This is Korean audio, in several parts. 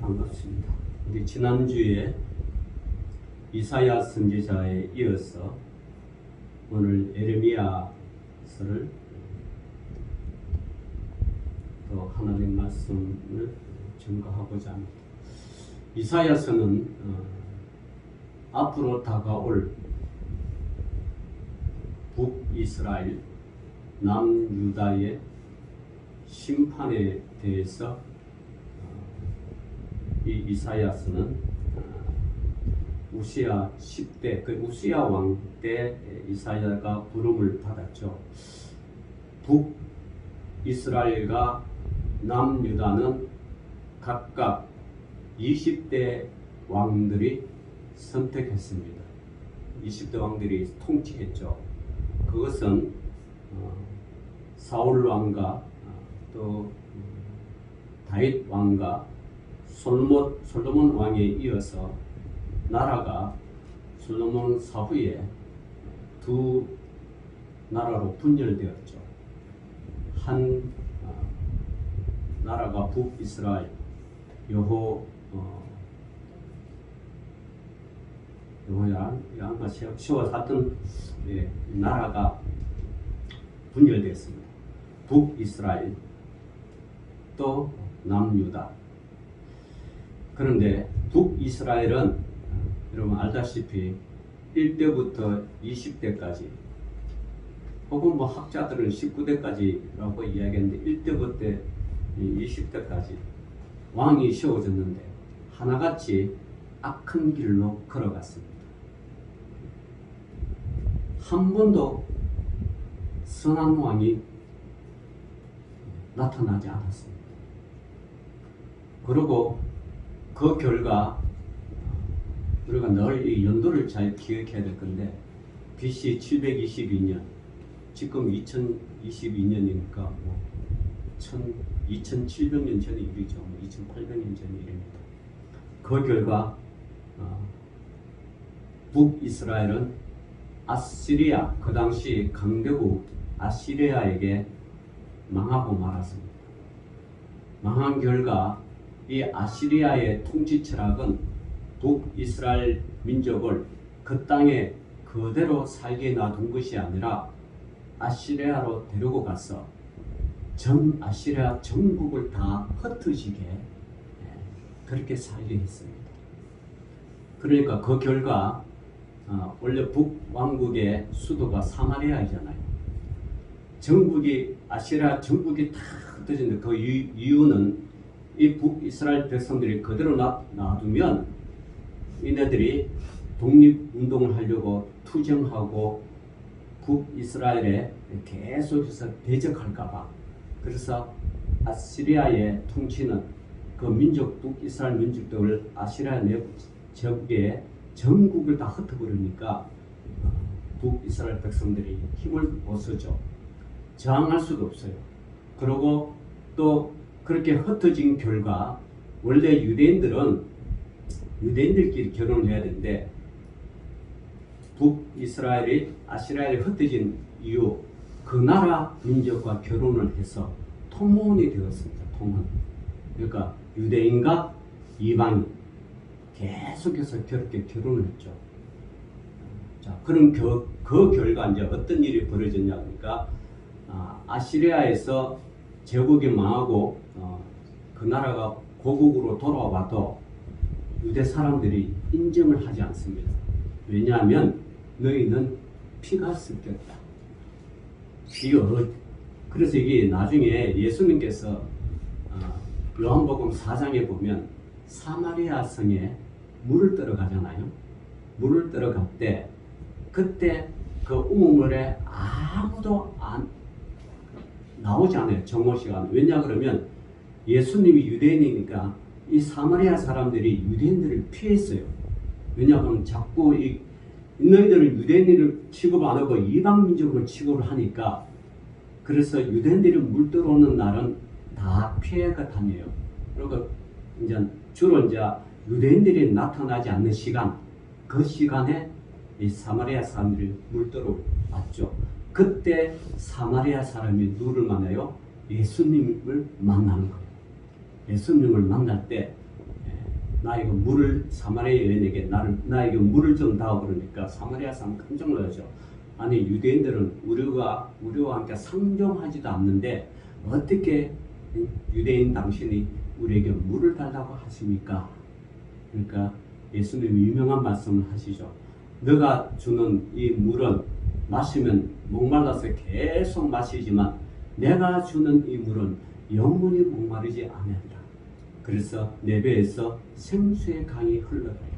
반갑습니다. 우리 지난주에 이사야 선지자에 이어서 오늘 에레미야서를 또 하나님 말씀을 증거하고자 합니다. 이사야서는 앞으로 다가올 북이스라엘, 남유다의 심판에 대해서 이 이사야서는 우시야 10대, 그 우시야 왕 때 이사야가 부름을 받았죠. 북이스라엘과 남유다는 각각 20대 왕들이 선택했습니다. 20대 왕들이 통치했죠. 그것은 사울 왕과 또 다윗 왕과 솔로몬 왕에 이어서 나라가 솔로몬 사후에 두 나라로 분열되었죠. 한 나라가 북이스라엘 여호야란가 세워 살던 나라가 분열되었습니다. 북이스라엘 또 남유다. 그런데 북이스라엘은 여러분 알다시피 1대부터 20대까지 혹은 학자들은 19대까지라고 이야기했는데 1대부터 20대까지 왕이 세워졌는데 하나같이 악한 길로 걸어갔습니다. 한 번도 선한 왕이 나타나지 않았습니다. 그리고 그 결과 우리가 늘 이 연도를 잘 기억해야 될 건데 BC 722년, 지금 2022년이니까 2700년 전의 일이죠. 2800년 전의 일입니다. 그 결과 북이스라엘은 아시리아, 그 당시 강대국 아시리아에게 망하고 말았습니다. 망한 결과 이 아시리아의 통치 철학은 북이스라엘 민족을 그 땅에 그대로 살게 놔둔 것이 아니라 아시리아로 데리고 가서 전 아시리아 전국을 다 흩어지게 그렇게 살게 했습니다. 그러니까 그 결과 원래 북왕국의 수도가 사마리아이잖아요. 전국이 아시리아 전국이 다 흩어지는데 그 이유는 이 북이스라엘 백성들이 그대로 놔두면 이네들이 독립운동을 하려고 투쟁하고 북이스라엘에 계속해서 대적할까봐, 그래서 아시리아의 통치는 그 민족, 북이스라엘 민족들을 아시리아 내부 제국에 전국을 다 흩어버리니까 북이스라엘 백성들이 힘을 못 쓰죠. 저항할 수도 없어요. 그리고 또 그렇게 흩어진 결과 원래 유대인들끼리 결혼을 해야 되는데 북이스라엘이 아시리아에 흩어진 이후 그 나라 민족과 결혼을 해서 통혼이 되었습니다. 통혼. 그러니까 유대인과 이방인 계속해서 그렇게 결혼을 했죠. 자, 그럼 그 결과 이제 어떤 일이 벌어졌냐 하니까 아시리아에서 제국이 망하고 그 나라가 고국으로 돌아와도 유대 사람들이 인정을 하지 않습니다. 왜냐하면 너희는 피가 섞였다. 그래서 이게 나중에 예수님께서 요한복음 4장에 보면 사마리아 성에 물을 떠러 가잖아요. 물을 떠러 갈 때 그때 그 우물에 아무도 나오지 않아요. 정오 시간. 왜냐 그러면 예수님이 유대인이니까 이 사마리아 사람들이 유대인들을 피했어요. 왜냐하면 자꾸 너희들은 유대인을 취급 안 하고 이방 민족으로 취급을 하니까, 그래서 유대인들이 물 들어오는 날은 다 피해가 다녀요. 그리고 이제 주로 이제 유대인들이 나타나지 않는 시간, 그 시간에 이 사마리아 사람들이 물 들어왔죠. 그때 사마리아 사람이 누구를 만나요? 예수님을 만나는 거예요. 예수님을 만날 때 나에게 물을 사마리아 여인에게 나에게 물을 준다고 그러니까 사마리아 사람 깜짝 놀라죠. 아니 유대인들은 우리와 함께 상종하지도 않는데 어떻게 유대인 당신이 우리에게 물을 달라고 하십니까? 그러니까 예수님이 유명한 말씀을 하시죠. 너가 주는 이 물은 마시면 목말라서 계속 마시지만 내가 주는 이 물은 영원히 목마르지 아니하리라. 그래서 내 배에서 생수의 강이 흘러가요.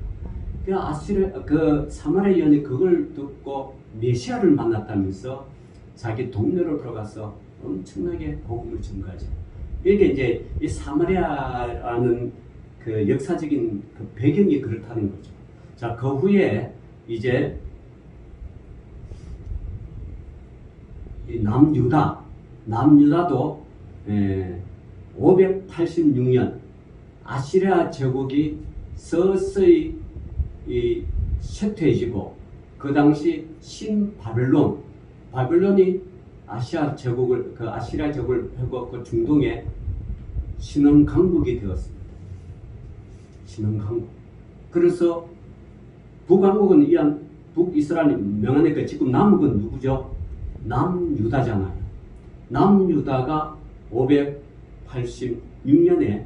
그 사마리아 여인이 그걸 듣고 메시아를 만났다면서 자기 동네로 들어가서 엄청나게 복음을 전가하죠. 이게 이제 이 사마리아라는 그 역사적인 그 배경이 그렇다는 거죠. 자, 그 후에 이제 이 남유다도 586년 아시리아 제국이 서서히 쇠퇴해지고 그 당시 바벨론이 아시리아 제국을 펴고 중동의 신흥 강국이 되었습니다. 신흥 강국. 그래서 북왕국은 북이스라엘이 명하니까 지금 남국은 누구죠? 남유다잖아요. 남유다가 586년에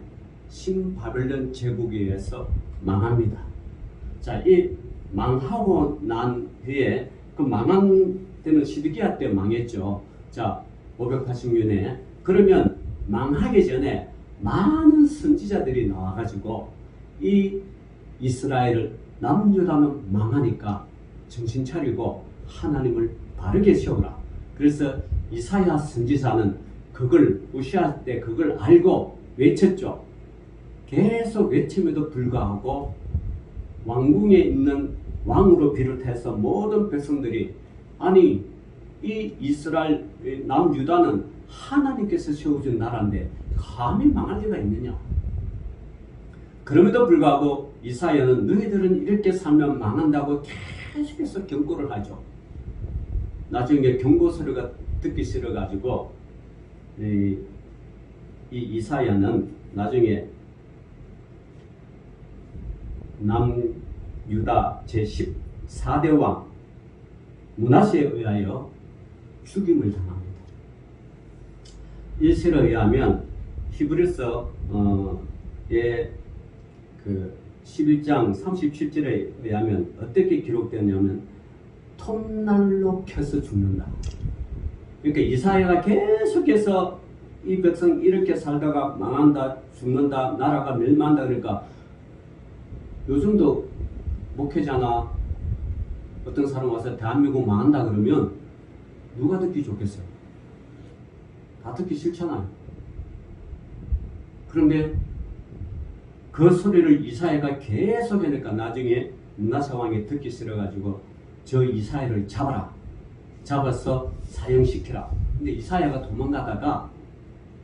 신바벨론 제국에 의해서 망합니다. 자, 이 망하고 난 후에 그 망한 때는 시드기야 때 망했죠. 자, 586년에 그러면 망하기 전에 많은 선지자들이 나와가지고 이 이스라엘을 남유다는 망하니까 정신 차리고 하나님을 바르게 세우라. 그래서 이사야 선지자는 그걸 우시아 때 그걸 알고 외쳤죠. 계속 외침에도 불구하고 왕궁에 있는 왕으로 비롯해서 모든 백성들이 아니 이 이스라엘 남유다는 하나님께서 세워준 나라인데 감히 망할 리가 있느냐. 그럼에도 불구하고 이사야는 너희들은 이렇게 살면 망한다고 계속해서 경고를 하죠. 나중에 경고 소리가 듣기 싫어가지고 이 이사야는 나중에 남유다 제14대 왕 므낫세에 의하여 죽임을 당합니다. 이 시에 의하면 히브리서의 그 11장 37절에 의하면 어떻게 기록되었냐면 톱날로 켜서 죽는다. 그러니까 이사야가 계속해서 이 백성 이렇게 살다가 망한다, 죽는다, 나라가 멸망한다. 그러니까 요즘도 목회자나 어떤 사람 와서 대한민국 망한다 그러면 누가 듣기 좋겠어요? 다 듣기 싫잖아요. 그런데 그 소리를 이사야가 계속 하니까 나중에 므낫세 왕이 듣기 싫어가지고 저 이사야를 잡아서 사형시키라. 근데 이사야가 도망가다가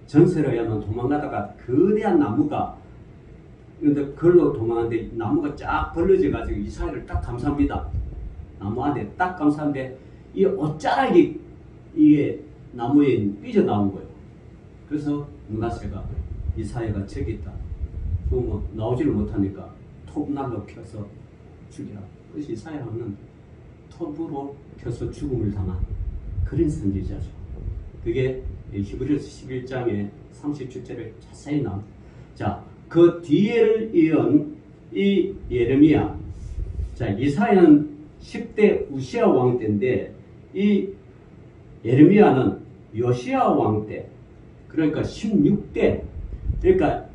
전설에 의하면 도망가다가 거대한 나무가 근데 걸로 도망하는데 나무가 쫙 벌어져 가지고 이사야를 딱 감쌉니다. 나무 안에 딱 감싸는데 이 옷자락이 이게 나무에 삐져나온 거예요. 그래서 므낫세가 이사야가 저기 있다. 뭐 나오지를 못하니까 톱날로 켜서 죽이라. 그래서 이사야는 톱으로 켜서 죽음을 당한 그런 선지자죠. 그게 히브리서 11장에 37절에 자세히 나옵니다. 자, 그 뒤에를 이은 이 예레미야. 자, 이사야는 10대 우시아 왕 때인데 이 예레미야는 요시야 왕 때. 그러니까 16대. 그러니까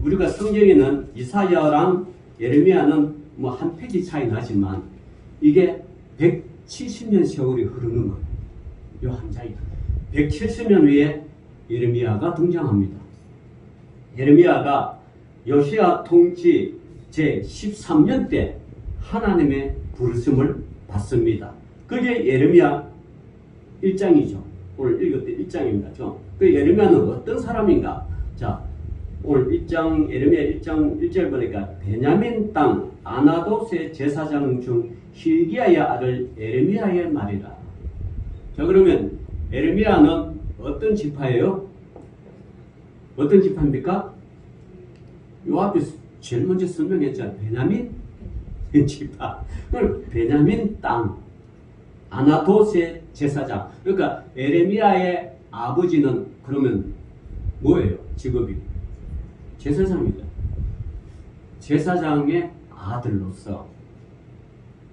우리가 성경에는 이사야랑 예레미야는 뭐 한 페이지 차이 나지만 이게 170년 세월이 흐르는 거예요. 이 한 장이. 170년 후에 예레미야가 등장합니다. 예레미야가 요시야 통치 제13년 때 하나님의 부르심을 받습니다. 그게 예레미야 1장이죠. 오늘 읽었던 1장입니다. 그 예레미야는 어떤 사람인가? 자, 오늘 1장 예레미야 1장 1절 보니까 베냐민 땅 아나돗의 제사장 중 hil기야의 아들 예레미야의 말이라. 자, 그러면 예레미야는 어떤 지파예요? 어떤 지파입니까? 요 앞에 제일 먼저 설명했잖아요. 베냐민 지파. 베냐민 땅. 아나토스의 제사장. 그러니까 에레미야의 아버지는 그러면 뭐예요? 직업이 제사장이죠. 제사장의 아들로서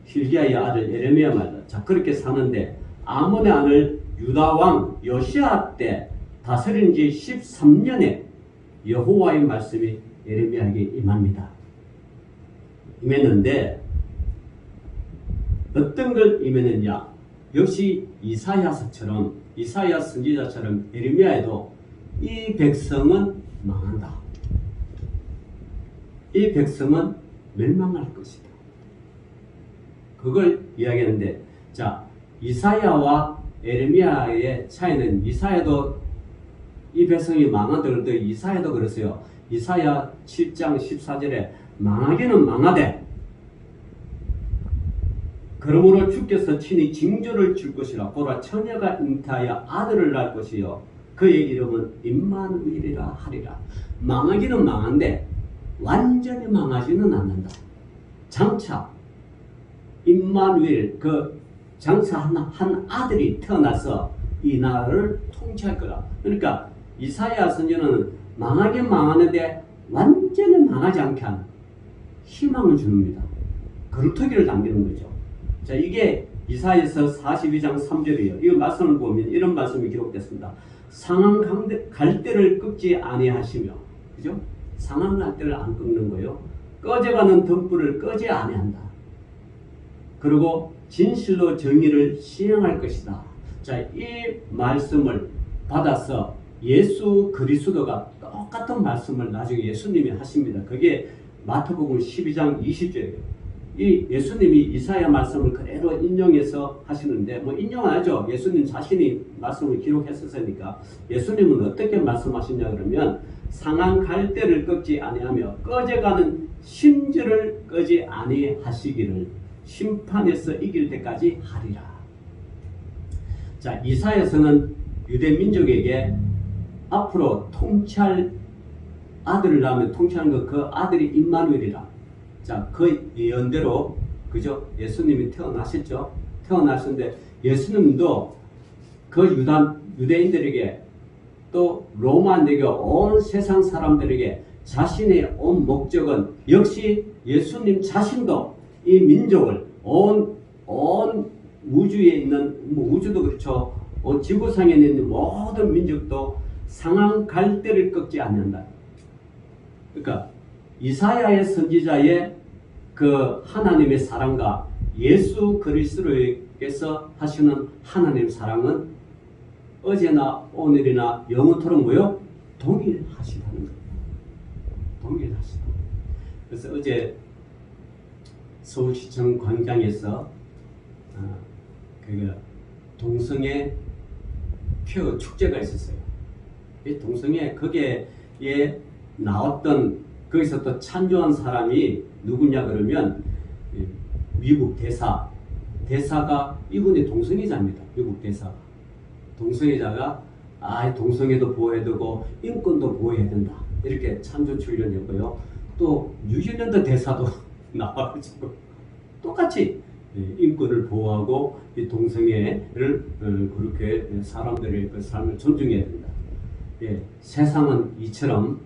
hil기야의 아들 에레미야 말이다. 자, 그렇게 사는데 아몬의 아들 유다 왕 요시야 때 다스린 지 13년에 여호와의 말씀이 에레미야에게 임합니다. 임했는데 어떤 걸 임했느냐? 역시 이사야서처럼, 이사야 선지자처럼 에레미야에도 이 백성은 망한다. 이 백성은 멸망할 것이다. 그걸 이야기하는데, 자, 이사야와 에레미야의 차이는, 이사야도 이 백성이 망한다 그럴 때 이사야도 그랬어요. 이사야 7장 14절에 망하기는 망하되 그러므로 주께서 친히 징조를 줄 것이라. 보라, 처녀가 잉태하여 아들을 낳을 것이요 그의 이름은 임마누엘이라 하리라. 망하기는 망한데 완전히 망하지는 않는다. 장차 임마누엘, 그 장차 한 아들이 태어나서 이 나라를 통치할 거라. 그러니까 이사야 선지자는 망하긴 망하는데 완전히 망하지 않게 하는 희망을 줍니다. 거루터기를 남기는 거죠. 자, 이게 이사야서 42장 3절이에요. 이 말씀을 보면 이런 말씀이 기록됐습니다. 상한 갈대를 꺾지 아니하시며, 그죠? 상한 갈대를 안 꺾는 거예요. 꺼져가는 등불을 끄지 아니한다. 그리고 진실로 정의를 시행할 것이다. 자, 이 말씀을 받아서 예수 그리스도가 똑같은 말씀을 나중에 예수님이 하십니다. 그게 마태복음 12장 20절이에요. 이 예수님이 이사야 말씀을 그대로 인용해서 하시는데, 뭐 인용 안 하죠. 예수님 자신이 말씀을 기록했었으니까. 예수님은 어떻게 말씀하시냐 그러면 상한 갈대를 꺾지 아니하며 꺼져가는 심지를 끄지 아니하시기를 심판에서 이길 때까지 하리라. 자, 이사야서는 유대 민족에게 앞으로 통치할 아들을 낳으면 통치하는 것, 그 아들이 임마누엘이라. 자, 그 예언대로, 그죠? 예수님이 태어나셨죠? 태어나셨는데 예수님도 그 유대인들에게 또 로마 내교 온 세상 사람들에게 자신의 온 목적은 역시 예수님 자신도 이 민족을 온 우주에 있는, 우주도 그렇죠. 지구상에 있는 모든 민족도 상한 갈대를 꺾지 않는다. 그러니까 이사야의 선지자의 그 하나님의 사랑과 예수 그리스도께서 하시는 하나님의 사랑은 어제나 오늘이나 영원토록 뭐요? 동일하시다는 거예요. 동일하시다. 그래서 어제 서울시청 광장에서 동성애 큐 축제가 있었어요. 이 동성애 거기에 나왔던, 거기서 또 찬조한 사람이 누구냐 그러면 미국 대사가 이분이 동성애자입니다. 미국 대사가 동성애자가 동성애도 보호해야 되고 인권도 보호해야 된다 이렇게 찬조 출연했고요. 또 뉴질랜드 대사도 나와가지고 똑같이 인권을 보호하고 이 동성애를 그렇게 사람들의 그 삶을 존중해야 된다. 세상은 이처럼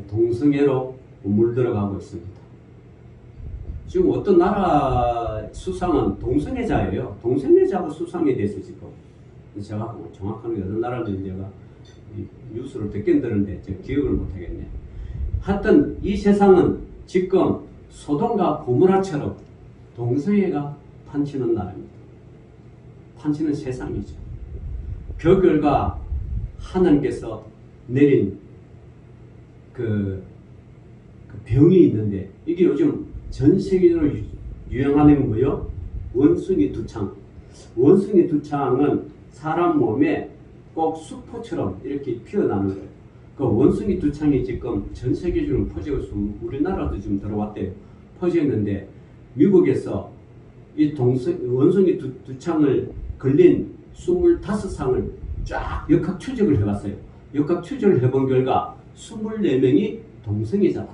동성애로 물들어가고 있습니다. 지금 어떤 나라 수상은 동성애자예요. 동성애자하고 수상에 대해서 지금 제가 정확하게 어느 나라인지 제가 뉴스를 듣긴 들었는데 제가 기억을 못하겠네. 하여튼 이 세상은 지금 소돔과 고모라처럼 동성애가 판치는 나라입니다. 판치는 세상이죠. 그 결과 하나님께서 내린 그 병이 있는데, 이게 요즘 전 세계적으로 유행하는 게 뭐예요? 원숭이 두창. 원숭이 두창은 사람 몸에 꼭 수포처럼 이렇게 피어나는 거예요. 그 원숭이 두창이 지금 전 세계적으로 퍼지고 있고 우리나라도 지금 들어왔대요. 퍼졌는데 미국에서 이 원숭이 두창을 걸린 25상을 쫙 역학 추적을 해봤어요. 역학 추적을 해본 결과 24명이 동성애자다.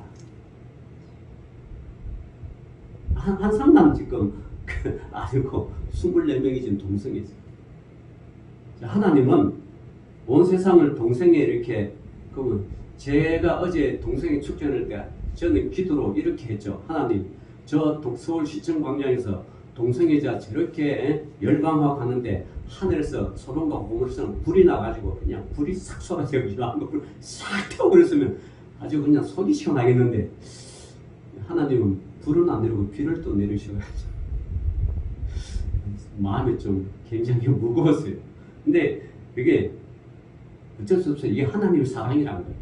한 상당 지금 아니고 24명이 지금 동성애 있어요. 하나님은 온 세상을 동성애 이렇게, 그러면 제가 어제 동성애 축제할 때 저는 기도로 이렇게 했죠. 하나님, 저 서울시청 광장에서 동성애자 저렇게 열광하고 가는데 하늘에서 소돔과 고모르처럼 불이 나가지고 그냥 불이 싹 쏟아지고 이런 거 싹 태워버렸으면 아주 그냥 속이 시원하겠는데, 하나님은 불은 안 내리고 비를 또 내리셔가지고 마음이 좀 굉장히 무거웠어요. 근데 그게 어쩔 수 없어요. 이게 하나님의 사랑이라는 거예요.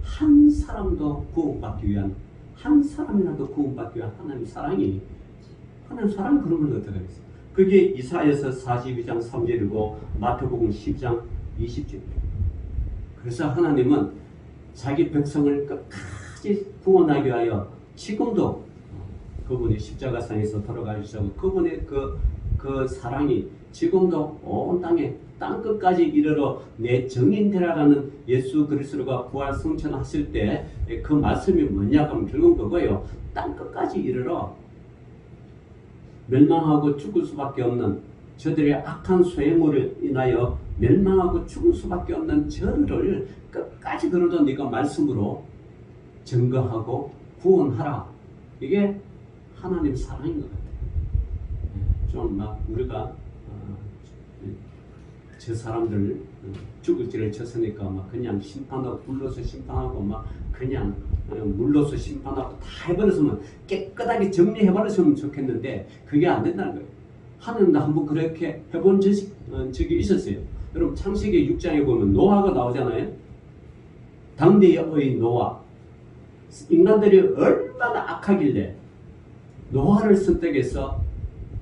한 사람도 구원받기 위한, 한 사람이라도 구원받기 위한 하나님의 사랑이, 하나님 사랑이 그런 걸 어떻게 하겠어요. 그게 이사야서 42장 3절이고 마태복음 10장 20절이에요. 그래서 하나님은 자기 백성을 끝까지 구원하기 위하여 지금도 그분이 십자가상에서 돌아가시고 그분의 그 사랑이 지금도 온 땅에 땅끝까지 이르러 내 정인 되라라는 예수 그리스도가 부활 승천하실 때 그 말씀이 뭐냐 하면 결국 그거예요. 땅끝까지 이르러 멸망하고 죽을 수밖에 없는 저들의 악한 소행으로 인하여 멸망하고 죽을 수밖에 없는 저들을 끝까지 들어도 네가 말씀으로 증거하고 구원하라. 이게 하나님 사랑인 것 같아요. 좀 막 우리가 저 사람들 죽을 죄를 졌으니까 막 그냥 심판하고 불러서 심판하고 막 그냥 물로서 심판하고 다 해버렸으면 깨끗하게 정리해버렸으면 좋겠는데 그게 안 된다는 거예요. 하나님도 한번 그렇게 해본 적이 있었어요. 여러분 창세기 6장에 보면 노아가 나오잖아요. 당대의 노아. 인간들이 얼마나 악하길래 노아를 선택해서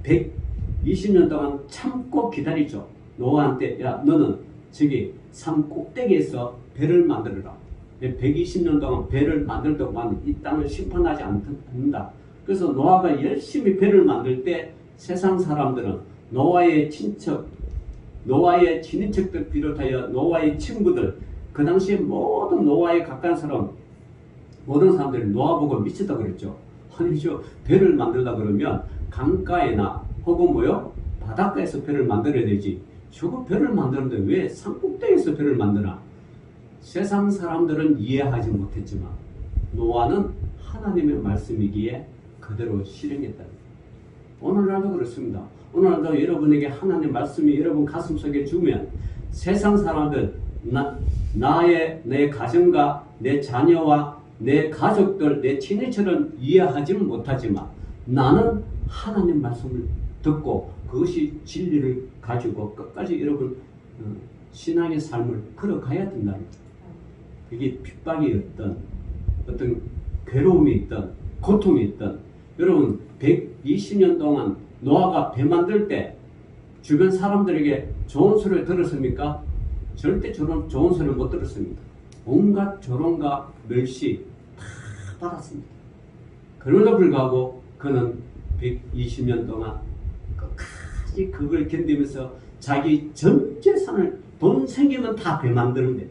120년 동안 참고 기다리죠. 노아한테 야 너는 저기 산 꼭대기에서 배를 만들어라. 120년 동안 배를 만들 동안 이 땅을 심판하지 않는다. 그래서 노아가 열심히 배를 만들 때 세상 사람들은 노아의 친척, 노아의 친인척들 비롯하여 노아의 친구들, 그 당시에 모든 노아에 가까운 사람, 모든 사람들이 노아 보고 미쳤다 그랬죠. 아니 저 배를 만들다 그러면 강가에나 혹은 뭐요? 바닷가에서 배를 만들어야 되지. 저거 배를 만드는데 왜 산꼭대기에서 배를 만드나? 세상 사람들은 이해하지 못했지만 노아는 하나님의 말씀이기에 그대로 실행했다. 오늘날도 그렇습니다. 오늘날도 여러분에게 하나님의 말씀이 여러분 가슴속에 주면 세상 사람들 내 가정과 내 자녀와 내 가족들, 내 친인척은 이해하지는 못하지만 나는 하나님 말씀을 듣고 그것이 진리를 가지고 끝까지 여러분 신앙의 삶을 걸어가야 된다는 거예요. 그게 핍박이 어떤 괴로움이 있든 고통이 있든 여러분 120년 동안 노아가 배 만들 때 주변 사람들에게 좋은 소리를 들었습니까? 절대 좋은 소리를 못 들었습니다. 온갖 조롱과 멸시 다 받았습니다. 그럼에도 불구하고 그는 120년 동안 끝까지 그걸 견디면서 자기 전 재산을 돈 생기면 다 배 만드는데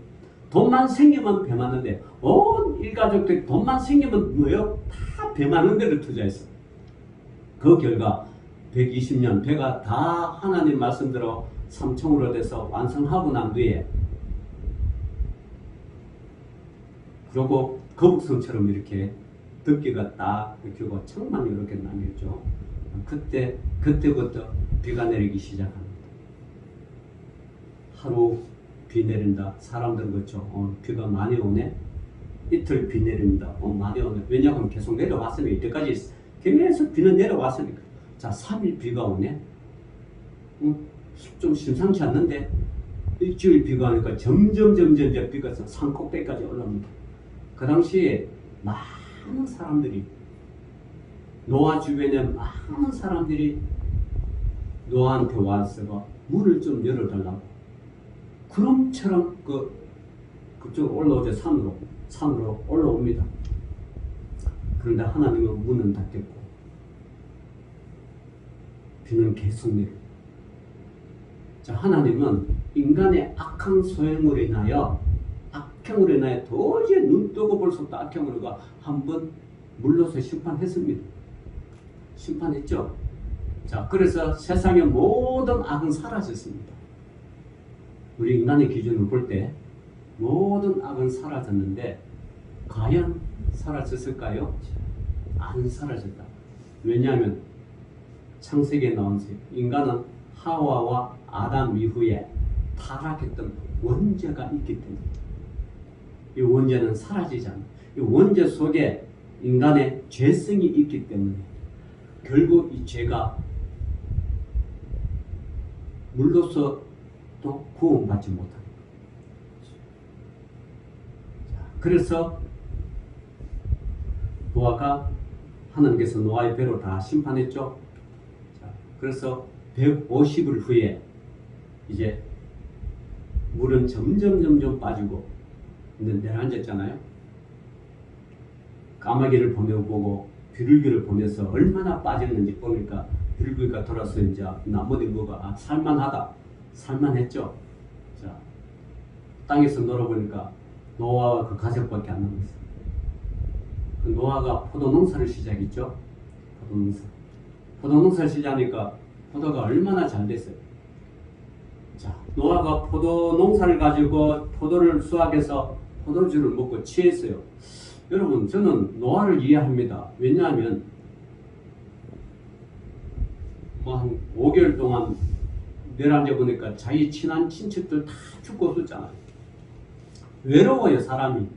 돈만 생기면 배 만드는데 온 일가족들이 돈만 생기면 뭐요? 다 배 만드는 데를 투자했어. 그 결과 120년 배가 다 하나님 말씀대로 삼총으로 돼서 완성하고 난 뒤에 그리고 거북선처럼 이렇게 덮개가 딱 껴고 천만 이렇게 남겼죠. 그때부터 비가 내리기 시작합니다. 하루 비 내린다. 사람들은 그렇죠. 비가 많이 오네. 이틀 비 내립니다. 많이 오네. 왜냐하면 계속 내려왔으니까 이때까지 계속 비는 내려왔으니까. 자, 3일 비가 오네. 좀 심상치 않는데 일주일 비가 오니까 점점 비가 산 꼭대기까지 올라옵니다. 그 당시에 많은 사람들이 노아 주변에 많은 사람들이 노아한테 와서 문을 좀 열어달라고 구름처럼 그쪽 올라오죠. 산으로 올라옵니다. 그런데 하나님은 문은 닫혔고 비는 계속 내려. 자, 하나님은 인간의 악한 소행으로 인하여 도저히 눈 뜨고 볼 수 없다 악행으로가 한번 물러서 심판했습니다. 심판했죠. 자, 그래서 세상의 모든 악은 사라졌습니다. 우리 인간의 기준으로 볼 때 모든 악은 사라졌는데 과연 사라졌을까요? 안 사라졌다. 왜냐하면 창세기에 나온 인간은 하와와 아담 이후에 타락했던 원죄가 있기 때문에 이 원죄는 사라지지 않아요. 이 원죄 속에 인간의 죄성이 있기 때문에 결국 이 죄가 물로서도 구원받지 못합니다. 그래서 노아가 하나님께서 노아의 배로 다 심판했죠. 자, 그래서 150일 후에 이제 물은 점점 빠지고 내려앉았잖아요. 까마귀를 보내보고 비둘기를 보내서 얼마나 빠졌는지 보니까 비둘기가 돌아서 이제 나무들이 뭐가 살만하다, 살만했죠. 자, 땅에서 놀아보니까 노아와 그 가족밖에 안 남았어요. 그 노아가 포도 농사를 시작했죠. 포도 농사를 시작하니까 포도가 얼마나 잘 됐어요. 자, 노아가 포도 농사를 가지고 포도를 수확해서 포도주를 먹고 취했어요. 여러분, 저는 노아를 이해합니다. 왜냐하면 뭐 한 5개월 동안 내려앉아 보니까 자기 친한 친척들 다 죽고 없었잖아요. 외로워요, 사람이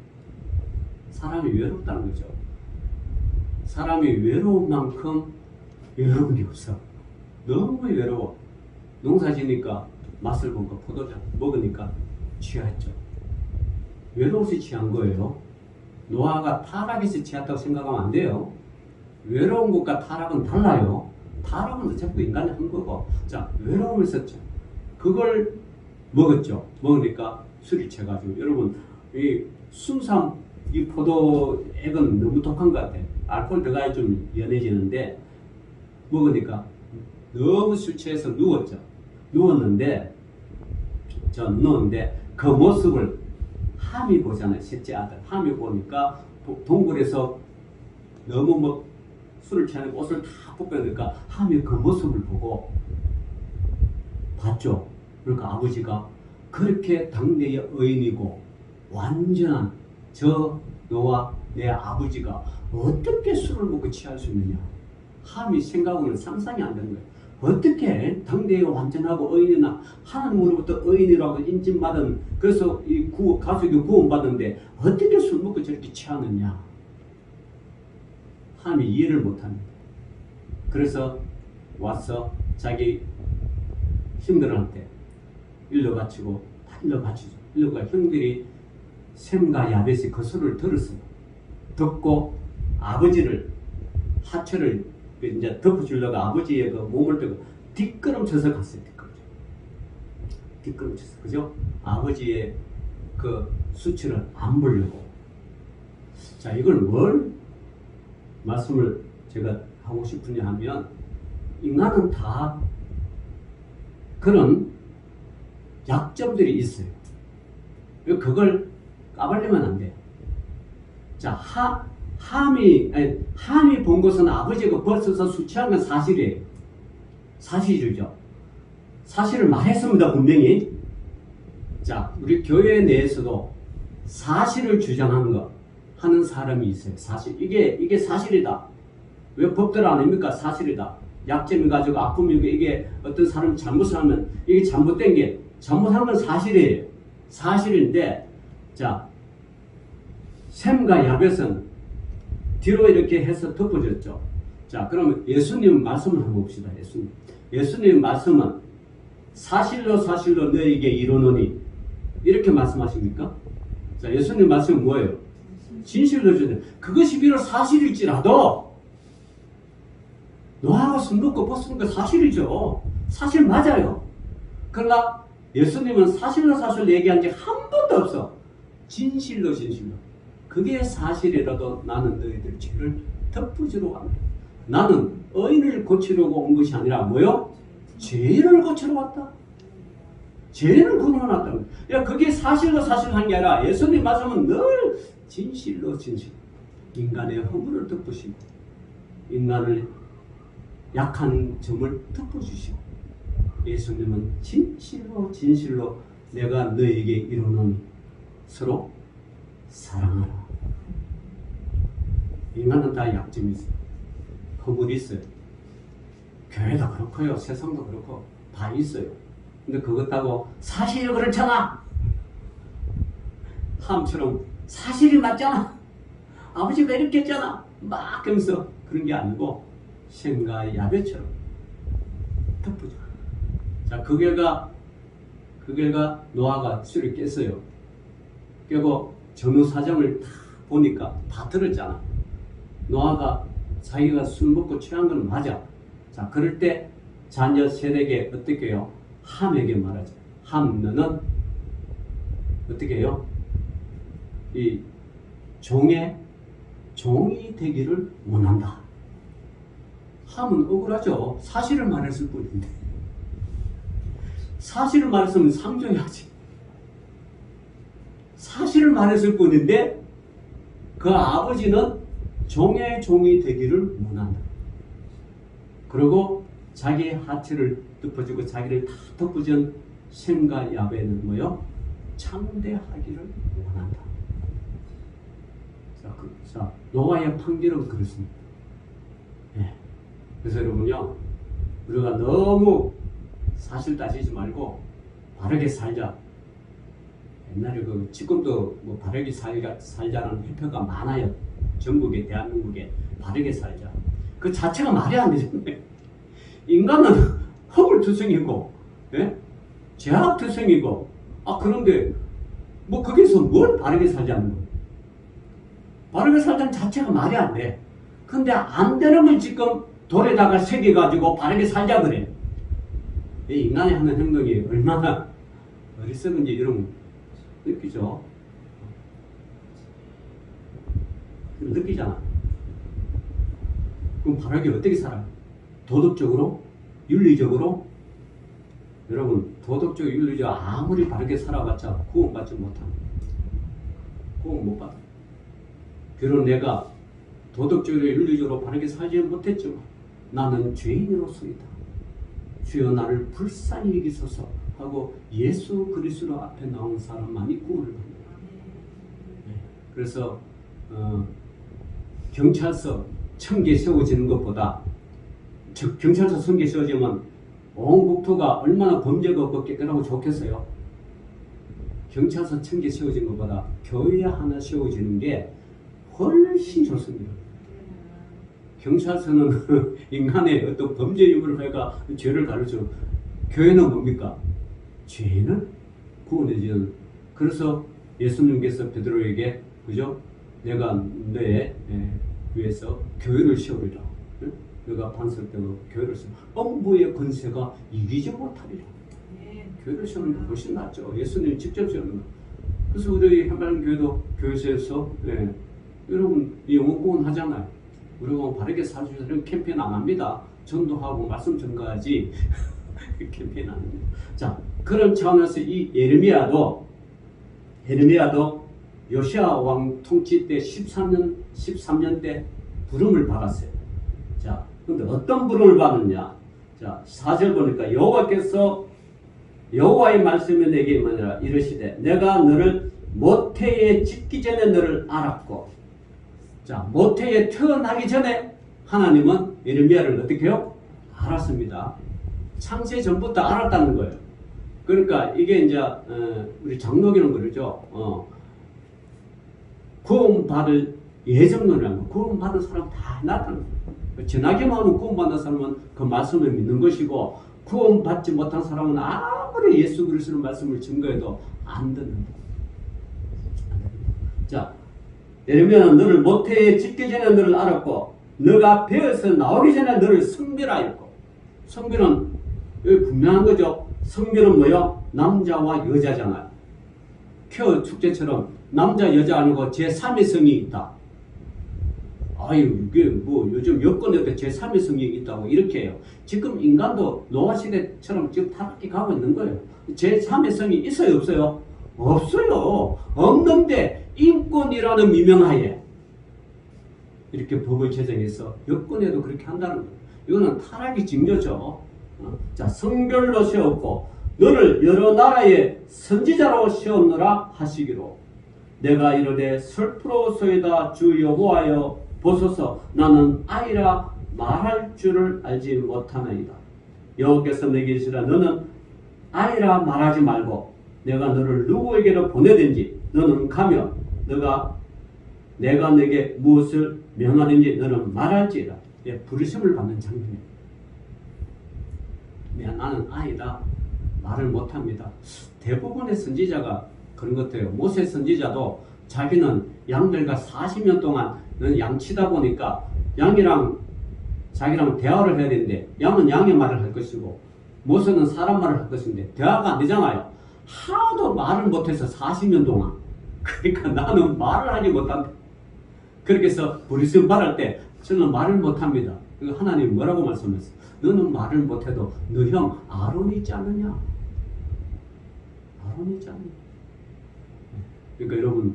외롭다는 거죠. 사람이 외로운 만큼 외로운 게 없어. 너무 외로워. 농사 지니까 맛을 보고 포도주 먹으니까 취했죠. 외로워서 취한 거예요. 노아가 타락해서 취했다고 생각하면 안 돼요. 외로운 것과 타락은 달라요. 타락은 어차피 인간이 한 거고. 자, 외로움을 썼죠. 그걸 먹었죠. 먹으니까 술이 채가지고. 여러분, 이 순삼, 이 포도액은 너무 독한 것 같아요. 알코올 들어가야 좀 연해지는데, 먹으니까 너무 술 취해서 누웠죠. 누웠는데 그 모습을 함이 보잖아요. 셋째 아들. 함이 보니까 동굴에서 너무 뭐 술을 취하는 옷을 다 벗겨니까 함이 그 모습을 보고 봤죠. 그러니까 아버지가 그렇게 당대의 의인이고 완전한 저 너와 내 아버지가 어떻게 술을 먹고 취할 수 있느냐. 함이 생각으로는 상상이 안 되는 거예요. 어떻게 당대의 완전하고 의인이나 하나님으로부터 의인이라고 인정받은, 그래서 이 가족이 구원받은데 어떻게 술 먹고 저렇게 취하느냐. 함이 이해를 못합니다. 그래서 와서 자기 형들한테 일러 바치고 다 일러 바치죠. 일러가 형들이 셈과 야벳이 그 소리를 들었어요. 듣고 아버지를 하체를 이제 덮어주려고 아버지의 그 몸을 들고 뒷걸음쳐서 갔어요. 뒷걸음쳐서. 그죠? 아버지의 그 수치를 안 보려고. 자, 이걸 뭘 말씀을 제가 하고 싶으냐 하면, 인간은 다 그런 약점들이 있어요. 그걸 까발리면 안 돼. 자, 함이 본 것은 아버지가 벌써서 수치한 건 사실이에요. 사실이죠. 사실을 말했습니다, 분명히. 자, 우리 교회 내에서도 사실을 하는 사람이 있어요. 사실. 이게 사실이다. 왜 법대로 아닙니까? 사실이다. 약점이 가지고 아픔이고, 이게 어떤 사람이 잘못을 하면 이게 잘못한 건 사실이에요. 사실인데, 자, 셈과 야벳은 뒤로 이렇게 해서 덮어졌죠. 자, 그러면 예수님 말씀을 한번 봅시다. 예수님 말씀은 사실로 너에게 이르노니 이렇게 말씀하십니까? 자, 예수님 말씀은 뭐예요? 진실로 주는. 그것이 비록 사실일지라도 노아가 술 먹고 벗은 거 사실이죠. 사실 맞아요. 그러나 예수님은 사실로 얘기한 게 한 번도 없어. 진실로. 그게 사실이라도 나는 너희들 죄를 덮어주러 왔네. 나는 의인을 고치려고 온 것이 아니라 뭐요? 죄를 고치러 왔다. 죄를 구원하러 왔다. 야, 그게 사실로 한 게 아니라 예수님 말씀은 늘 진실로. 인간의 허물을 덮으시고 인간을 약한 점을 덮어주시고 예수님은 진실로 내가 너에게 이루는 서로 사랑하라. 인간은 다 약점이 있어요. 허물이 있어요. 교회도 그렇고요. 세상도 그렇고 다 있어요. 근데 그것하고 사실이 그렇잖아. 함처럼 사실이 맞잖아. 아버지가 이렇게 했잖아. 막 하면서 그런 게 아니고 셈과 야베처럼 덮어줘. 자, 그 결과 노아가 술을 깼어요. 깨고 전후 사정을 다 보니까 다 들었잖아. 노아가 자기가 술 먹고 취한 건 맞아. 자, 그럴 때 자녀 세대에게 어떻게 해요? 함에게 말하죠. 함, 너는 어떻게 해요? 이 종이 되기를 원한다. 함은 억울하죠. 사실을 말했을 뿐인데. 사실을 말했으면 상종해야지. 사실을 말했을 뿐인데 그 아버지는 종이 되기를 원한다. 그리고 자기 하체를 덮어주고 자기를 다 덮어준 셈과 야베는 뭐요? 창대하기를 원한다. 자, 노아의 판결은 그렇습니다. 예. 그래서 여러분요, 우리가 너무 사실 따지지 말고 바르게 살자. 옛날에 지금도 뭐 바르게 살자는 회표가 많아요. 전국에, 대한민국에 바르게 살자. 그 자체가 말이 안 되잖아요. 인간은 허물투성이고, 예? 제약투성이고, 그런데 뭐 거기서 뭘 바르게 살자는 거예요? 바르게 살자는 자체가 말이 안 돼. 근데 안 되는 걸 지금 돌에다가 새겨가지고 바르게 살자 그래. 이 인간이 하는 행동이 얼마나 어리석은지 이런 느끼죠? 느끼잖아. 그럼 바르게 어떻게 살아요? 도덕적으로? 윤리적으로? 여러분, 도덕적으로 윤리적으로 아무리 바르게 살아봤자 구원받지 못합니다. 구원 못 받아요. 비록 내가 도덕적으로 윤리적으로 바르게 살지 못했지만 나는 죄인으로서이다. 주여 나를 불쌍히 여기소서 하고 예수 그리스도 앞에 나온 사람만이 구원을 받는다. 네. 그래서 경찰서 1000개 세워지는 것보다 경찰서 1000개 세워지면 온 국토가 얼마나 범죄가 없고 깨끗하고 좋겠어요. 경찰서 1000개 세워진 것보다 교회 하나 세워지는 게 훨씬 좋습니다. 경찰서는 인간의 어떤 범죄 유무를 하니까 죄를 가르쳐. 교회는 뭡니까? 죄인을 구원해주는. 그래서 예수님께서 베드로에게, 그죠? 내가 너의 위해서 교회를 세우리라. 너가 반석되고 교회를 세우. 엄부의 권세가 이기지 못하리라. 교회를 세우는 게 훨씬 낫죠. 예수님이 직접 세우는 거. 그래서 우리 한발교회도 교회에서 여러분 영혼 구원 하잖아요. 우리가 바르게 살주는 캠페인 안 합니다. 전도하고 말씀 전가하지 캠페인 안 합니다. 자, 그런 차원에서 이 예레미야도 요시야 왕 통치 때 13년 때 부름을 받았어요. 자, 근데 어떤 부름을 받느냐? 자, 4절 보니까 여호와의 말씀이 내게 뭐냐 이르시되 내가 너를 모태에 짓기 전에 너를 알았고. 자, 모태에 태어나기 전에 하나님은 예레미야를 어떻게 해요? 알았습니다. 창세 전부터 알았다는 거예요. 그러니까 이게 이제 우리 장로교는 그러죠. 구원받을 예정론이라는 거. 구원받은 사람 다 나타나는 거예요. 전하기만 하면 구원받은 사람은 그 말씀을 믿는 것이고 구원받지 못한 사람은 아무리 예수 그리스도의 말씀을 증거해도 안 듣는 거예요. 자, 예레미야는 너를 모태에 짓기 전에 너를 알았고 너가 배에서 나오기 전에 너를 성별하였고. 성별은 여기 분명한 거죠. 성별은 뭐요? 남자와 여자잖아요. 켜 축제처럼 남자 여자 아니고 제3의 성이 있다. 아유, 이게 뭐 요즘 여권에도 제3의 성이 있다고 이렇게 해요. 지금 인간도 노아 시대처럼 지금 타락해 가고 있는 거예요. 제3의 성이 있어요, 없어요? 없어요. 없는데 인권이라는 미명하에 이렇게 법을 제정해서 여권에도 그렇게 한다는 거예요. 이거는 타락의 징조죠. 자, 성별로 세웠고 너를 여러 나라의 선지자로 세웠노라 하시기로 내가 이르되 슬프로소이다 주 여호와여 보소서 나는 아이라 말할 줄을 알지 못하나이다. 여호와께서 내게 이르시라 너는 아이라 말하지 말고 내가 너를 누구에게로 보내든지 너는 가며 내가 내게 무엇을 명하든지 너는 말할지라. 예, 부르심을 받는 장면이에요. 나는 아이다 말을 못합니다. 대부분의 선지자가 그런 것 같아요. 모세 선지자도 자기는 양들과 40년 동안 양치다 보니까 양이랑 자기랑 대화를 해야 되는데 양은 양의 말을 할 것이고 모세는 사람 말을 할 것인데 대화가 안 되잖아요. 하도 말을 못해서 40년 동안. 그러니까 나는 말을 하지 못한다. 그렇게 해서 부르심 받을 때 저는 말을 못합니다. 하나님이 뭐라고 말씀했어요? 너는 말을 못해도 너 형 아론이 있지 않느냐? 아론이 있지 않느냐? 그러니까 여러분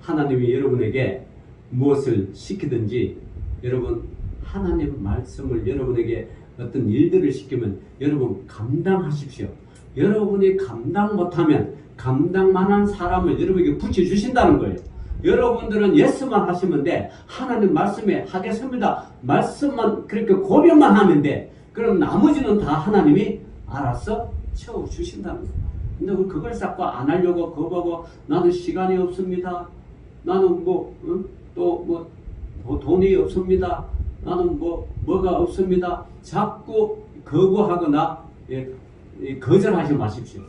하나님이 여러분에게 무엇을 시키든지 여러분 하나님 말씀을 여러분에게 어떤 일들을 시키면 여러분 감당하십시오. 여러분이 감당 못하면 감당만한 사람을 여러분에게 붙여주신다는 거예요. 여러분들은 예스만 하시면 돼. 하나님 말씀에 하겠습니다. 말씀만 그렇게 고백만 하면 돼. 그럼 나머지는 다 하나님이 알아서 채워주신다는 거예요. 근데 그걸 자꾸 안 하려고 거부하고 나는 시간이 없습니다. 나는 돈이 없습니다. 나는 뭐가 없습니다. 자꾸 거부하거나 거절하지 마십시오.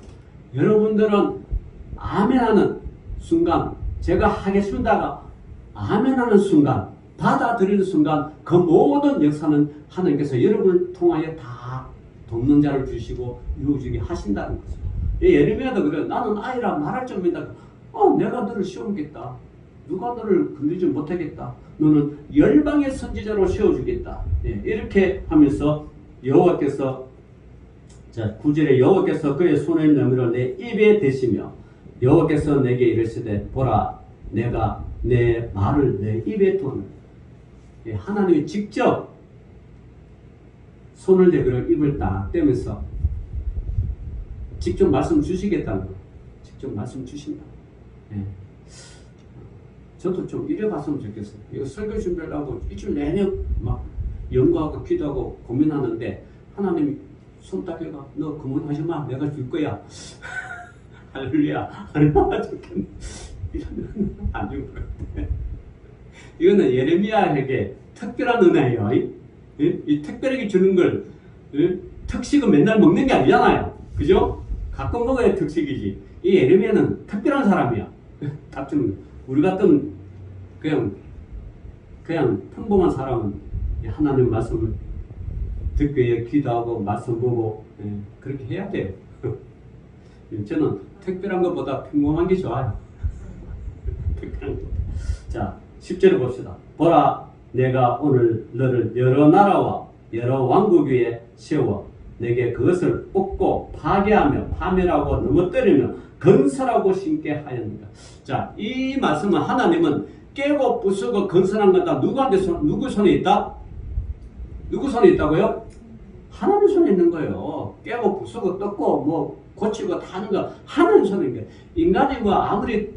여러분들은 아멘하는 순간 제가 하겠습니다가 아멘하는 순간 받아들이는 순간 그 모든 역사는 하나님께서 여러분을 통하여 다 돕는 자를 주시고 이루어지게 하신다는 거죠. 예레미야도 그래요. 나는 아이라 말할 줄입니다. 내가 너를 세우겠다. 누가 너를 건들지 못하겠다. 너는 열방의 선지자로 세워주겠다. 이렇게 하면서 여호와께서 9절에 여호와께서 그의 손을 내밀어 내 입에 대시며 여호와께서 내게 이르시되 보라 내가 내 말을 내 입에 두었노라. 하나님이 직접 손을 내밀어 입을 딱 떼면서 직접 말씀 주시겠다는 거예요. 직접 말씀 주신다. 저도 좀 이래봤으면 좋겠어요. 이거 설교 준비를 하고 일주일 내내 막 연구하고 기도하고 고민하는데 하나님이 손 딱 해가 너 그만하지 마. 내가 줄 거야. 할렐루야. 얼마나 좋겠네. 이러면 안 줄 것 같아. 이거는 예레미야에게 특별한 은혜예요. 이 특별하게 주는 걸 특식은 맨날 먹는 게 아니잖아요. 그죠? 가끔 먹어야 특식이지. 이 예레미야는 특별한 사람이야. 딱 주는 거. 우리 같은 그냥 평범한 사람은 하나님 말씀을 듣고 기도하고 말씀 보고 그렇게 해야 돼요. 저는 특별한 것보다 평범한 게 좋아요. 특별한 것. 자, 10절을 봅시다. 보라 내가 오늘 너를 여러 나라와 여러 왕국 위에 세워 내게 그것을 뽑고 파괴하며 파멸하고 넘어뜨리며 건설하고 심게 하였는가. 자, 이 말씀은 하나님은 깨고 부수고 건설한 건 다 누구 손에 있다? 누구 손에 있다고요? 하나님 손에 있는 거예요. 깨고 부수고 뜯고 고치고 다 하는 거 하나님 손에 있는 거예요. 인간이 아무리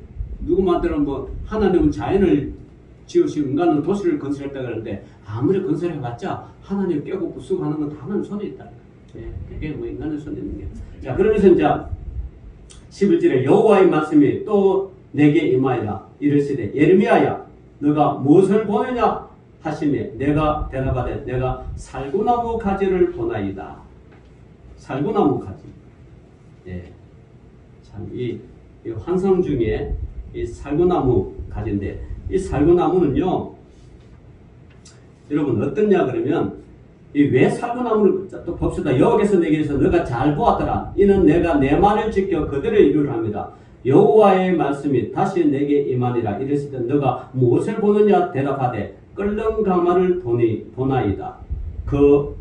누구 마음대로 하나님은 자연을 지으시고 인간은 도시를 건설했다 그러는데 아무리 건설해봤자 하나님 깨고 부수고 하는 건 다 하나님 손에 있다. 그게 인간의 손에 있는 게. 자, 그러면서 이제 11절에 여호와의 말씀이 또 내게 임하여라 이르시되 예레미야야 너가 무엇을 보느냐 하시매 내가 대답하되 내가 살구나무 가지를 보나이다. 살구나무 가지. 참 이 환상 중에 이 살구나무 가지인데 이 살구나무는요 여러분 어떻냐 그러면 왜 살구나무를 또 봅시다. 여호와께서 내게 이르시되 너가 잘 보았더라. 이는 내가 내 말을 지켜 그대로 이루려 합니다. 여호와의 말씀이 다시 내게 임하니라. 이르시되 너가 무엇을 보느냐 대답하되 끓는 가마를 보나이다. 그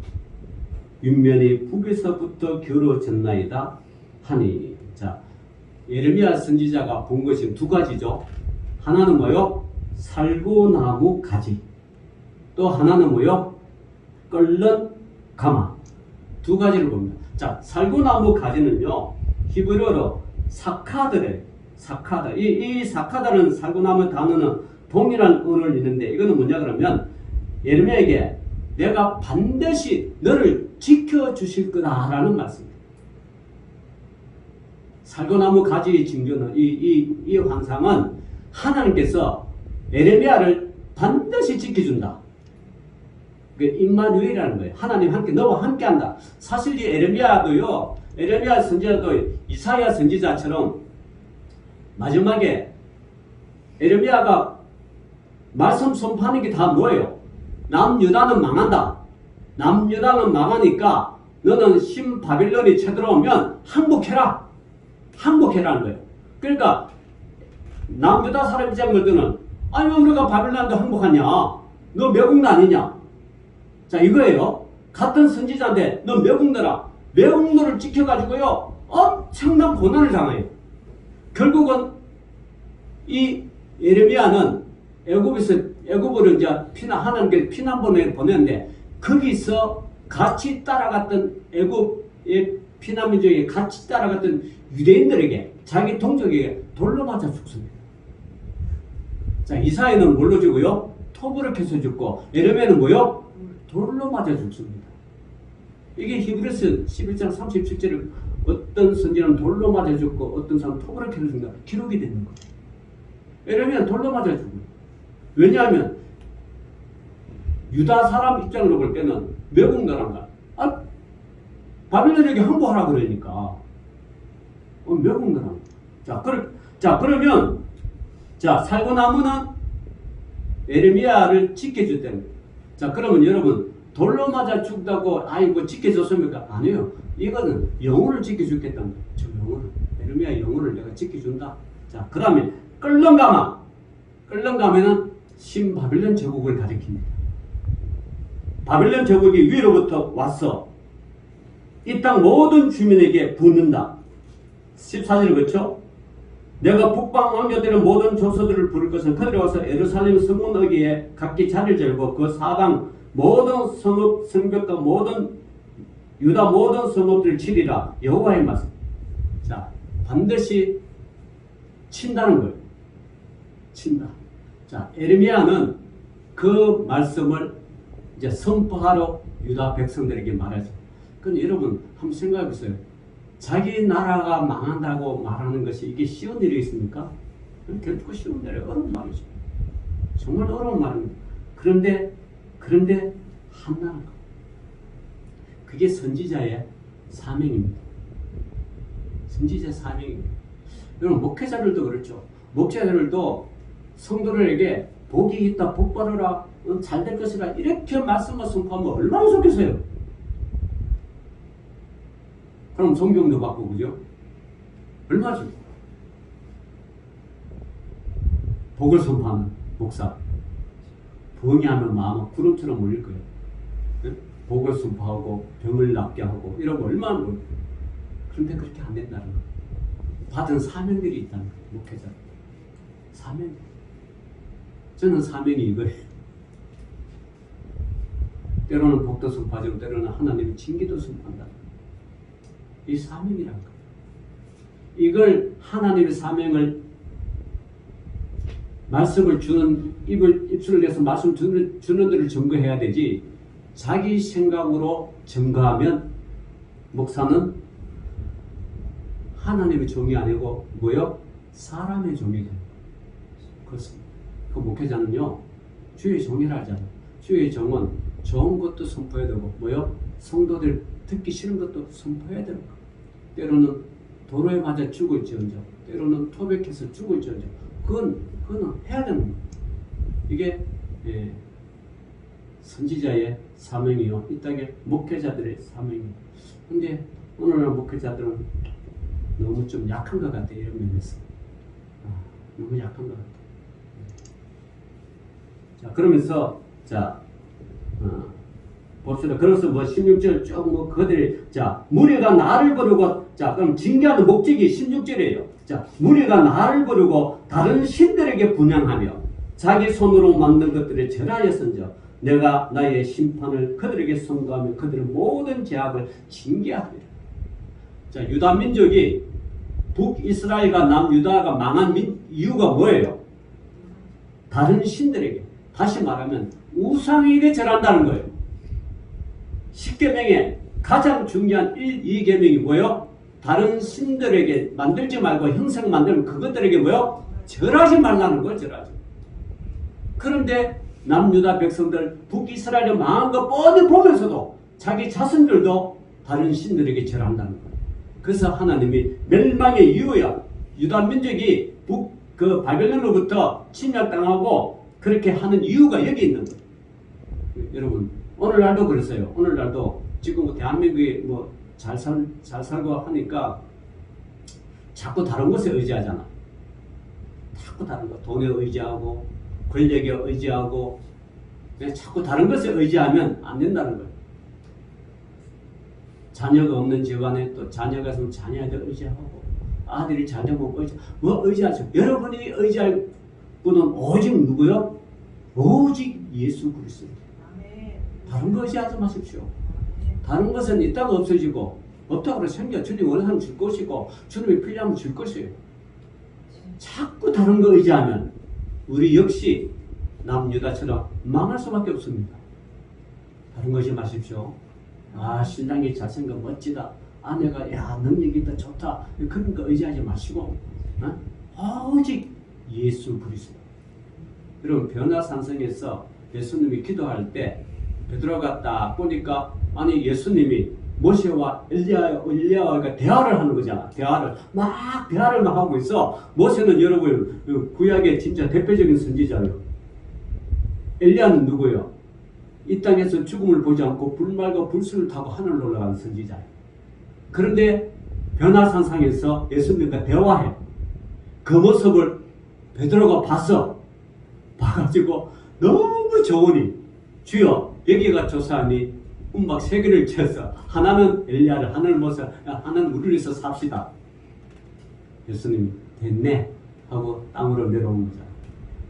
윗면이 북에서부터 기울어졌나이다 하니. 자, 예레미야 선지자가 본 것이 두 가지죠. 하나는 뭐요? 살구나무 가지. 또 하나는 뭐요? 끓는 가마. 두 가지를 봅니다. 자, 살구나무 가지는요, 히브리어로 사카드래요. 사카다. 이 사카다는 살구나무 단어는 동일한 언어를 있는데, 이거는 뭐냐 그러면 예레미야에게 내가 반드시 너를 지켜주실 거다라는 말씀입니다. 살구나무 가지의 징조는 이 환상은 하나님께서 예레미야를 반드시 지켜준다. 그 임마누엘이라는 거예요. 하나님 함께 너와 함께한다. 사실 이 예레미야도요, 예레미야 선지자도 이사야 선지자처럼 마지막에 예레미야가 말씀 선포하는 게 다 뭐예요? 남유다는 망한다. 남유다는 망하니까 너는 신바빌론이 쳐들어오면 항복해라. 항복해라는 거예요. 그러니까 남유다 사람 입장에서는 아니 우리가 바빌론도 항복하냐? 너 매국노 아니냐? 자, 이거예요. 같은 선지자인데 너 매국노라. 매국노를 지켜가지고요 엄청난 고난을 당해요. 결국은 이 예레미야는 애굽으로 이제 하나님께 피난 보냈는데 거기서 같이 따라갔던 애굽의 피난민족에 같이 따라갔던 유대인들에게 자기 동족에게 돌로 맞아 죽습니다. 자, 이사야는 뭘로 죽어요? 톱으로 캐서 죽고 예레미야는 뭐요? 돌로 맞아 죽습니다. 이게 히브리서 11장 37절에 어떤 선지자는 돌로 맞아 죽고 어떤 사람은 톱으로 캐서 죽는다. 기록이 되는 거예요. 예레미야는 돌로 맞아 죽어요. 왜냐하면 유다 사람 입장으로 볼 때는 매국노란다. 바빌론에게 항복하라 그러니까 매국노란다. 자, 그러면 살구나무는 예레미야를 지켜줄 때는 자, 그러면 여러분 돌로 맞아 죽다고 아이고 지켜줬습니까? 아니에요. 이거는 영혼을 지켜주겠다는 거예요. 저 영혼을. 예레미야 영혼을 내가 지켜준다. 자, 그 다음에 끓는 가마는 신바빌론 제국을 가리킵니다. 바빌론 제국이 위로부터 와서 이 땅 모든 주민에게 붙는다. 14절을 그렇죠? 내가 북방 왕녀들의 모든 조서들을 부를 것은 그들이 와서 예루살렘 성문 어귀에 각기 자리를 재고 그 사방 모든 성벽과 모든 유다 모든 성읍들을 치리라. 여호와의 말씀. 자, 반드시 친다는 거예요. 친다. 자, 예레미야는 그 말씀을 이제 선포하러 유다 백성들에게 말하죠. 근데 여러분 한번 생각해 보세요. 자기 나라가 망한다고 말하는 것이 이게 쉬운 일이겠습니까? 결코 쉬운 일이 어려운 말이죠. 정말 어려운 말입니다. 그런데 한나라가 그게 선지자의 사명입니다. 선지자의 사명입니다. 여러분 목회자들도 그렇죠. 목회자들도 성도들에게 복이 있다, 복 받으라, 잘 될 것이라 이렇게 말씀을 선포하면 얼마나 좋겠어요. 그럼 성경도 받고 그죠? 얼마죠? 복을 선포하는 목사 부흥이 하면 마음은 구름처럼 몰릴 거예요. 네? 복을 선포하고 병을 낫게 하고 이러면 얼마나 몰려요. 그런데 그렇게 안 된다는 거예요. 받은 사명들이 있다는 거예요. 목회자 사명. 저는 사명이 이거예요. 때로는 복도 선포하지만 때로는 하나님의 징계도 선포한다. 이 사명이란 거예요. 이걸 하나님의 사명을 말씀을 주는 입술을 내서 말씀 주는 들을 증거해야 되지 자기 생각으로 증거하면 목사는 하나님의 종이 아니고 뭐요? 사람의 종이 됩니다. 그렇습니다. 그 목회자는요 주의 종이라 하잖아요. 주의 종은 좋은 것도 선포해야 되고 뭐요? 성도들 듣기 싫은 것도 선포해야 되는 거. 때로는 도로에 맞아 죽을지언정, 때로는 토백해서 죽을지언정, 그건 해야 되는 거예요. 이게 선지자의 사명이요, 이 땅의 목회자들의 사명이요. 근데 오늘날 목회자들은 너무 좀 약한 것 같아요. 이런 면에서 너무 약한 것 같아요. 자, 그러면서 봅시다. 그래서 16절 쭉 그들이 무리가 나를 부르고 그럼 징계하는 목적이 16절이에요. 무리가 나를 부르고 다른 신들에게 분향하며 자기 손으로 만든 것들을 절하였은저 내가 나의 심판을 그들에게 선고하며 그들의 모든 죄악을 징계하리라. 자, 유다 민족이 북이스라엘과 남유다가 망한 이유가 뭐예요? 다른 신들에게, 다시 말하면 우상에게 절한다는 거예요. 10계명의 가장 중요한 1, 2계명이 뭐예요? 다른 신들에게 만들지 말고 형상 만들면 그것들에게 뭐예요? 절하지 말라는 걸 절하지. 그런데 남유다 백성들 북이스라엘이 망한 거 뻔히 보면서도 자기 자손들도 다른 신들에게 절한다는 거예요. 그래서 하나님이 멸망의 이유야. 유다 민족이 그 바벨론으로부터 침략당하고 그렇게 하는 이유가 여기 있는 거예요. 여러분, 오늘날도 그랬어요. 오늘날도 지금 대한민국이 뭐 잘 살고 하니까 자꾸 다른 것에 의지하잖아. 자꾸 다른 거. 돈에 의지하고 권력에 의지하고 자꾸 다른 것에 의지하면 안 된다는 거예요. 자녀가 없는 집안에 또 자녀가 있으면 자녀한테 의지하고 아들이 자녀고 의지하죠. 여러분이 의지할 분은 오직 누구요? 오직 예수 그리스도. 다른 거 의지하지 마십시오. 다른 것은 있다가 없어지고 없다고 생겨. 주님이 원하면 줄 것이고 주님이 필요하면 줄 것이에요. 자꾸 다른 거 의지하면 우리 역시 남유다처럼 망할 수밖에 없습니다. 다른 거 의지 마십시오. 아, 신랑이 잘생겨 멋지다. 아내가 야 능력이 있다 좋다. 그런 거 의지하지 마시고 오직 예수 그리스도. 여러분 변화산성에서 예수님이 기도할 때 베드로가 딱 보니까 아니 예수님이 모세와 엘리야가 대화를 하는 거잖아. 대화를 막 하고 있어. 모세는 여러분 구약의 진짜 대표적인 선지자예요. 엘리야는 누구예요? 이 땅에서 죽음을 보지 않고 불말과 불수를 타고 하늘로 올라가는 선지자예요. 그런데 변화산상에서 예수님과 대화해. 그 모습을 베드로가 봐가지고 너무 좋으니 주여 여기가 조사하니 음악 3개를 쳐서 하나는 엘리야를 하나는 모세 하나는 우리를 위해서 삽시다. 예수님이 됐네 하고 땅으로 내려온 거잖아.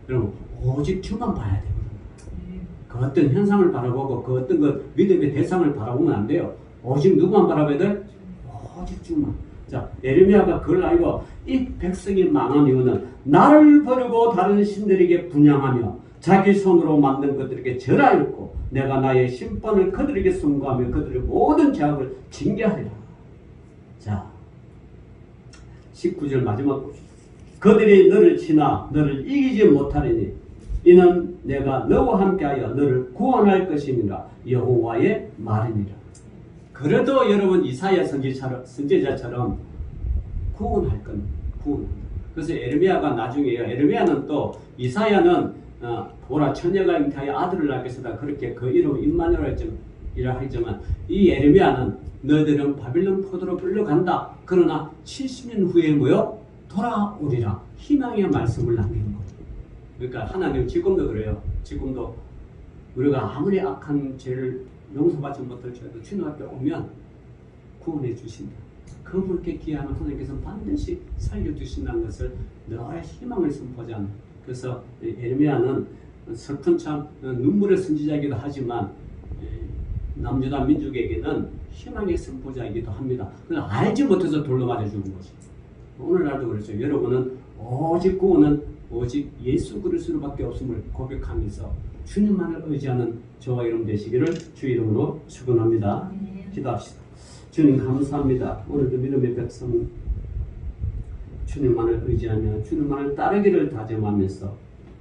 여러분 오직 주만 봐야 되거든요. 그 어떤 현상을 바라보고 그 어떤 그 믿음의 대상을 바라보면 안 돼요. 오직 누구만 바라봐야 돼? 오직 주만. 자, 예레미야가 그걸 알고 이 백성이 망한 이유는 나를 버리고 다른 신들에게 분향하며 자기 손으로 만든 것들에게 절하였고 내가 나의 심판을 그들에게 선고하며 그들의 모든 죄악을 징계하리라. 자, 19절 마지막 봅시다. 그들이 너를 치나 너를 이기지 못하리니 이는 내가 너와 함께하여 너를 구원할 것이니라. 여호와의 말이니라. 그래도 여러분 이사야 선지자처럼 구원할 건 구원한다. 그래서 에르미야가 나중에요. 에르미야는 또 이사야는 보라 처녀가 잉태하여 아들을 낳게 했다. 그렇게 그 이름 임마누엘이라 하지만 이 에르미야는 너희들은 바빌론 포도로 끌려간다. 그러나 70년 후에 뭐요? 돌아오리라. 희망의 말씀을 남기는 거예요. 그러니까 하나님 지금도 그래요. 지금도 우리가 아무리 악한 죄를 용서받지 못할지라도 주님 앞에 오면 구원해 주신다. 그분께 기하면 하나님께서 반드시 살려주신다는 것을 늘 희망을 선포하잖아요. 그래서 에르미야는 슬픈 참 눈물의 선지자이기도 하지만 남유다 민족에게는 희망의 선포자이기도 합니다. 그래서 알지 못해서 돌로 맞아 죽은 거죠. 오늘날도 그렇죠. 여러분은 오직 구원은 오직 예수 그리스도밖에 없음을 고백하면서 주님만을 의지하는 저와 여러분 되시기를 주 이름으로 축원합니다. 기도합시다. 주님 감사합니다. 오늘도 믿음의 백성 주님만을 의지하며 주님만을 따르기를 다짐하면서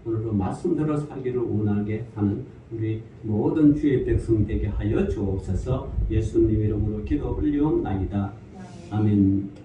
오늘도 말씀대로 살기를 원하게 하는 우리 모든 주의 백성 되게 하여 주옵소서. 예수님 이름으로 기도 올리옵나이다. 아멘.